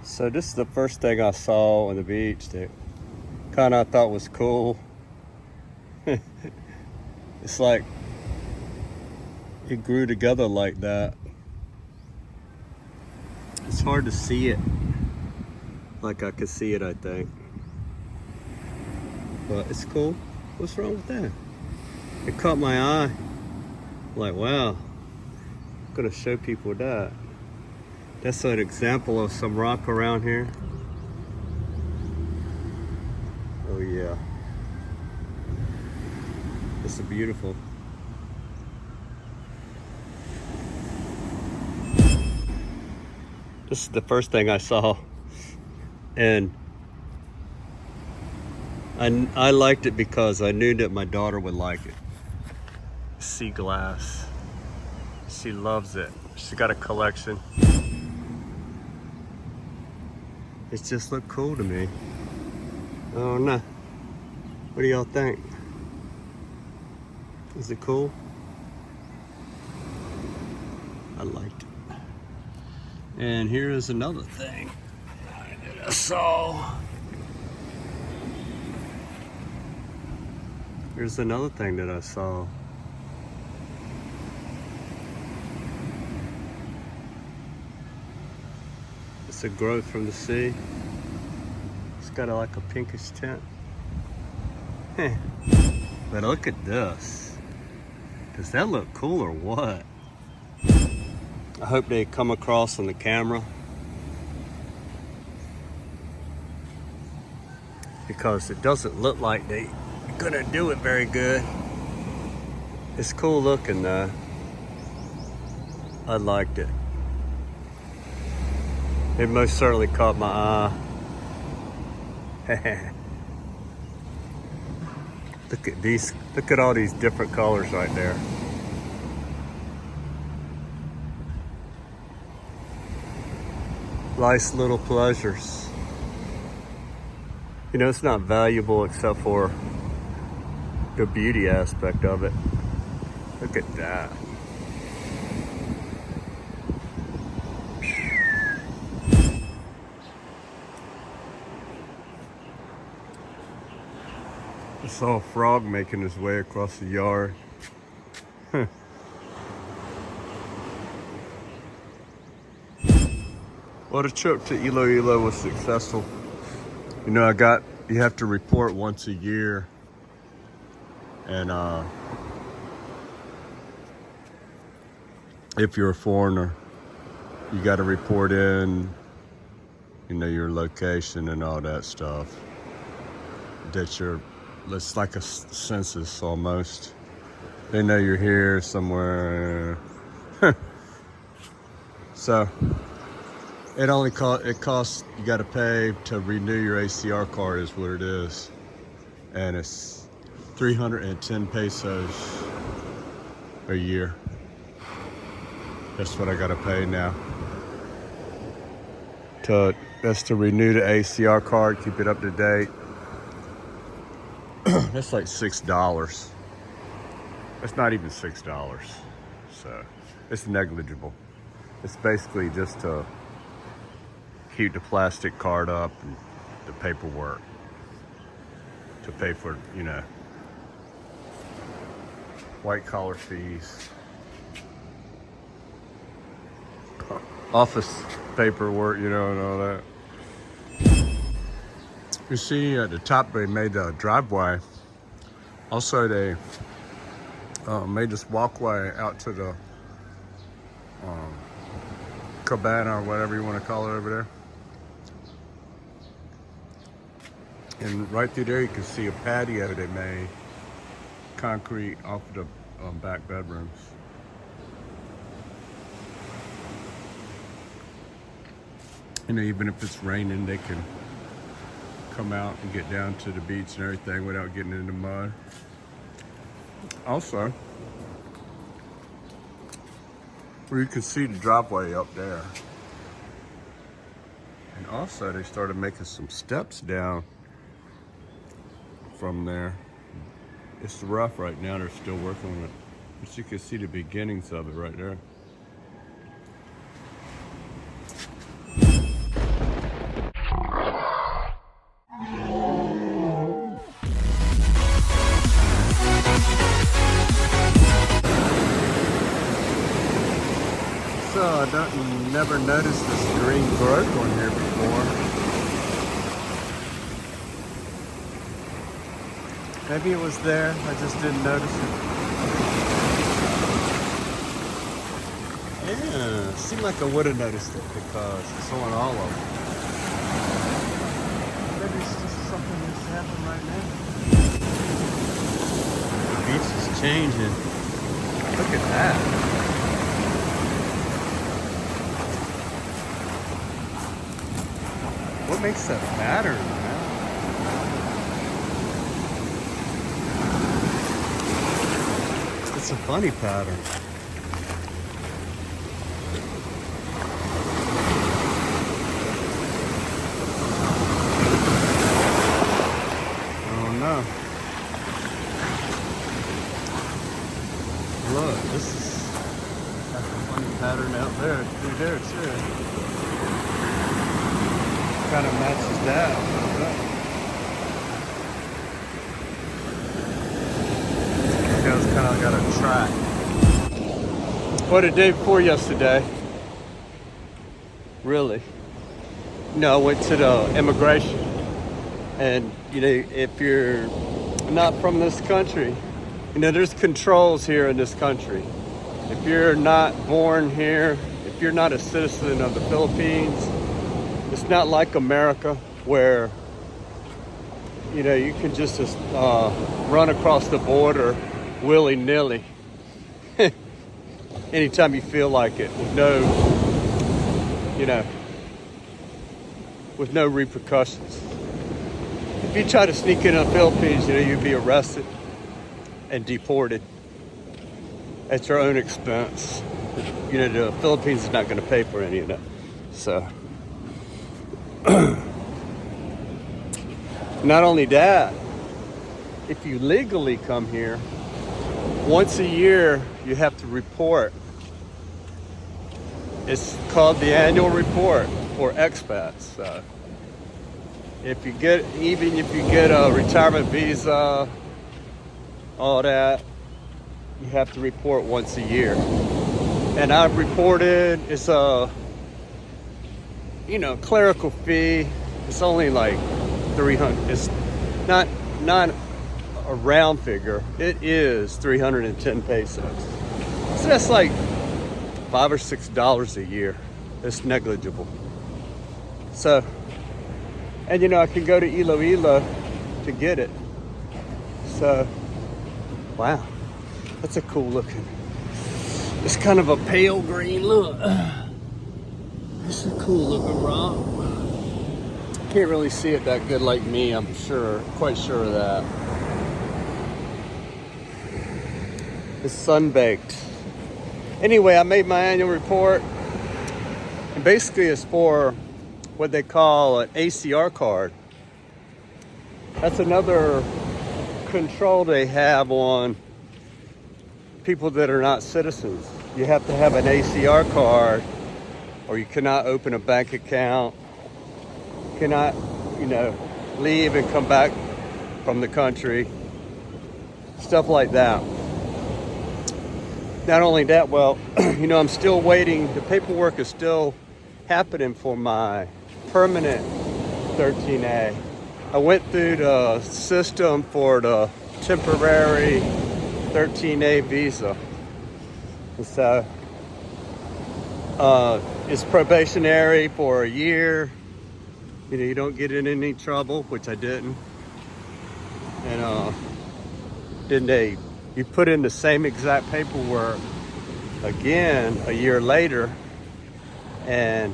So this is the first thing I saw on the beach that kind of I thought was cool. It's like it grew together like that. It's hard to see it like I could see it, I think. But it's cool. What's wrong with that? It caught my eye. Like, wow. I'm gonna show people that. That's an example of some rock around here. Oh yeah. It's beautiful. This is the first thing I saw. And I liked it because I knew that my daughter would like it. Sea glass. She loves it. She got a collection. It just looked cool to me. Oh no. What do y'all think? Is it cool? I liked it. And here is another thing that I saw. Here's another thing that I saw. It's a growth from the sea. It's got like a pinkish tint. But look at this. Does that look cool or what? I hope they come across on the camera. Because it doesn't look like they're gonna do it very good. It's cool looking though. I liked it. It most certainly caught my eye. Look at these, look at all these different colors right there. Life's little pleasures. You know, it's not valuable except for the beauty aspect of it. Look at that. I saw a frog making his way across the yard. Well, the trip to Iloilo was successful. You know, you have to report once a year. And if you're a foreigner, you got to report in, you know, your location and all that stuff. It's like a census almost. They know you're here somewhere. So it costs, you got to pay to renew your ACR card is what it is. And it's 310 pesos a year. That's what I got to pay now. That's to renew the ACR card, keep it up to date. That's like $6. It's not even $6. So it's negligible. It's basically just to keep the plastic card up and the paperwork to pay for, you know, white collar fees, office paperwork, you know, and all that. You see at the top they made a driveway. Also they made this walkway out to the cabana or whatever you want to call it over there. And right through there you can see a patio they made, concrete off the back bedrooms. You know, even if it's raining, they can come out and get down to the beach and everything without getting in the mud. Also, where you can see the driveway up there. And also they started making some steps down from there. It's rough right now, they're still working on it. But you can see the beginnings of it right there. never noticed this green growth on here before. Maybe it was there, I just didn't notice it. Yeah, it seemed like I would have noticed it because it's on all of them. Maybe it's just something that's happening right now. The beach is changing. Look at that. What makes that pattern, man? It's a funny pattern. Oh no. Look, this is got a funny pattern out there through there too. Kind of matches that. It's kind of got a track. What a day before yesterday. Really. No, I went to the immigration. And, you know, if you're not from this country, you know, there's controls here in this country. If you're not born here, if you're not a citizen of the Philippines, it's not like America where, you know, you can just run across the border willy-nilly anytime you feel like it with no, you know, with no repercussions. If you try to sneak into the Philippines, you know, you'd be arrested and deported at your own expense. You know, the Philippines is not going to pay for any of that. So, not only that, if you legally come here, once a year you have to report. It's called the annual report for expats. So even if you get a retirement visa, all that, you have to report once a year. And I've reported, it's a, you know, clerical fee. It's only like 300. It's not a round figure. It is 310 pesos. So that's like $5 or $6 a year. It's negligible. So, and you know, I can go to Iloilo to get it. So, wow, that's a cool looking. It's kind of a pale green look. It's a cool looking rock. Can't really see it that good like me, I'm sure, quite sure of that. It's sun-baked. Anyway, I made my annual report. And basically it's for what they call an ACR card. That's another control they have on people that are not citizens. You have to have an ACR card or you cannot open a bank account. You cannot, you know, leave and come back from the country. Stuff like that. Not only that, well, you know, I'm still waiting. The paperwork is still happening for my permanent 13A. I went through the system for the temporary 13A visa. And so it's probationary for a year. You know, you don't get in any trouble, which I didn't. And then you put in the same exact paperwork again a year later, and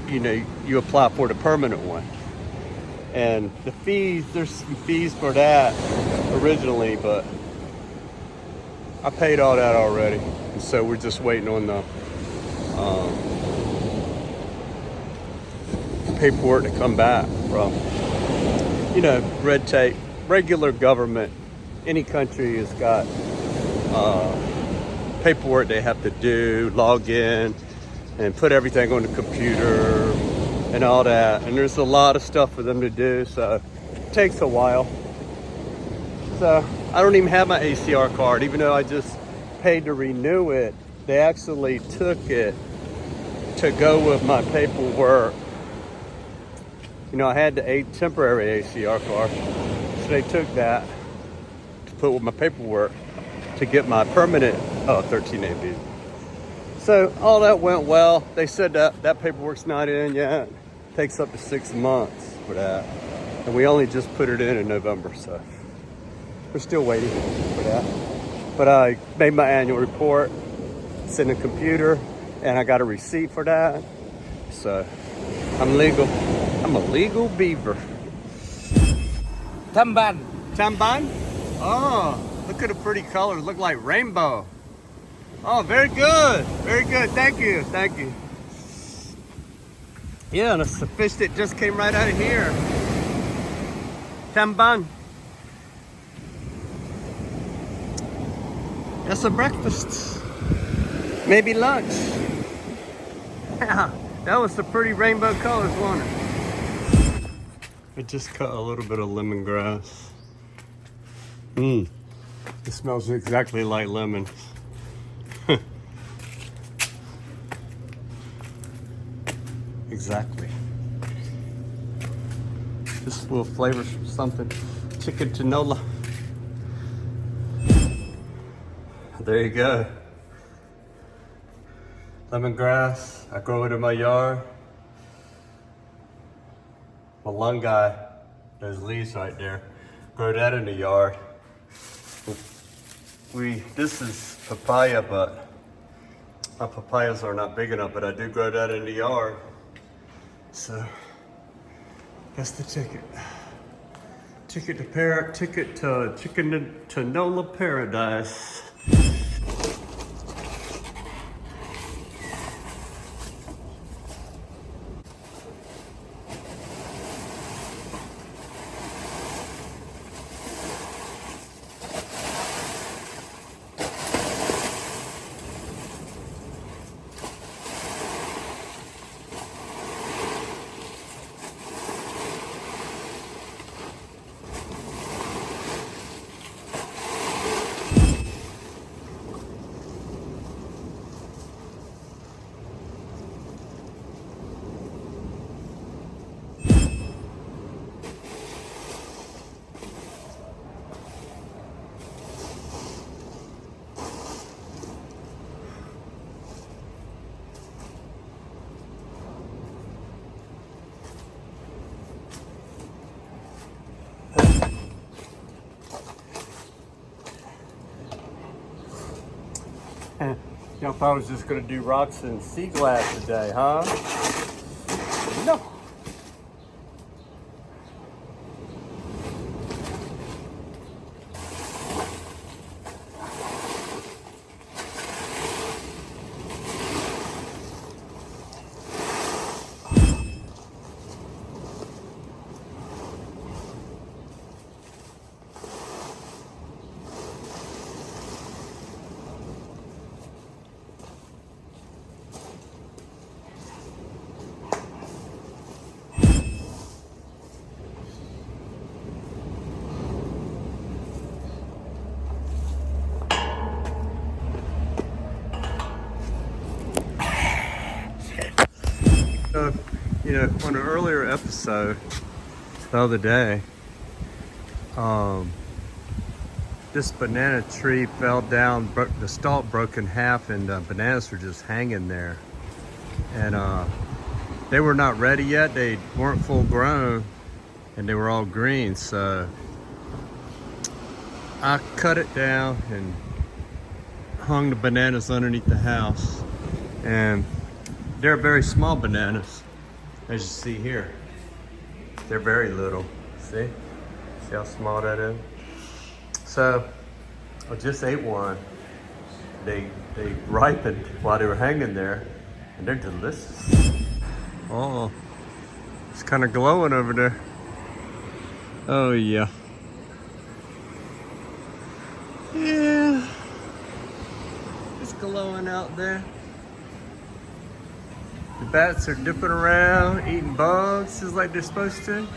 you know, you apply for the permanent one. And the fees, there's some fees for that originally, but I paid all that already. And so we're just waiting on the paperwork to come back from, you know, red tape, regular government. Any country has got paperwork they have to do, log in and put everything on the computer and all that. And there's a lot of stuff for them to do, so it takes a while. So I don't even have my ACR card, even though I just paid to renew it. They actually took it to go with my paperwork. You know, I had the temporary ACR card, so they took that to put with my paperwork to get my permanent 13A visa. So all that went well. They said that paperwork's not in yet. It takes up to 6 months for that. And we only just put it in November, so we're still waiting for that. But I made my annual report, it's in the computer, and I got a receipt for that. So I'm legal. I'm a legal beaver. Tamban. Tamban? Oh, look at the pretty colors. Look like rainbow. Oh, very good. Very good. Thank you. Thank you. Yeah, and it's a fish that just came right out of here. Tamban. That's a breakfast. Maybe lunch. Yeah, that was the pretty rainbow colors, wasn't it? I just cut a little bit of lemongrass. It smells exactly like lemon. Exactly. Just a little flavor from something. Chicken tinola. There you go. Lemongrass. I grow it in my yard. My lung guy, those leaves right there. Grow that in the yard. This is papaya, but my papayas are not big enough, but I do grow that in the yard. So that's the ticket. Ticket to Chicken Tinola Paradise. Y'all thought I was just gonna do rocks and sea glass today, huh? No. You know, on an earlier episode the other day, this banana tree fell down, the stalk broke in half, and bananas were just hanging there. And they were not ready yet. They weren't full grown, and they were all green. So I cut it down and hung the bananas underneath the house. And they're very small bananas, as you see here. They're very little. See how small that is? So I just ate one. They ripened while they were hanging there, and they're delicious. Oh, it's kind of glowing over there. Oh yeah. Yeah, it's glowing out there. The bats are dipping around, eating bugs just like they're supposed to.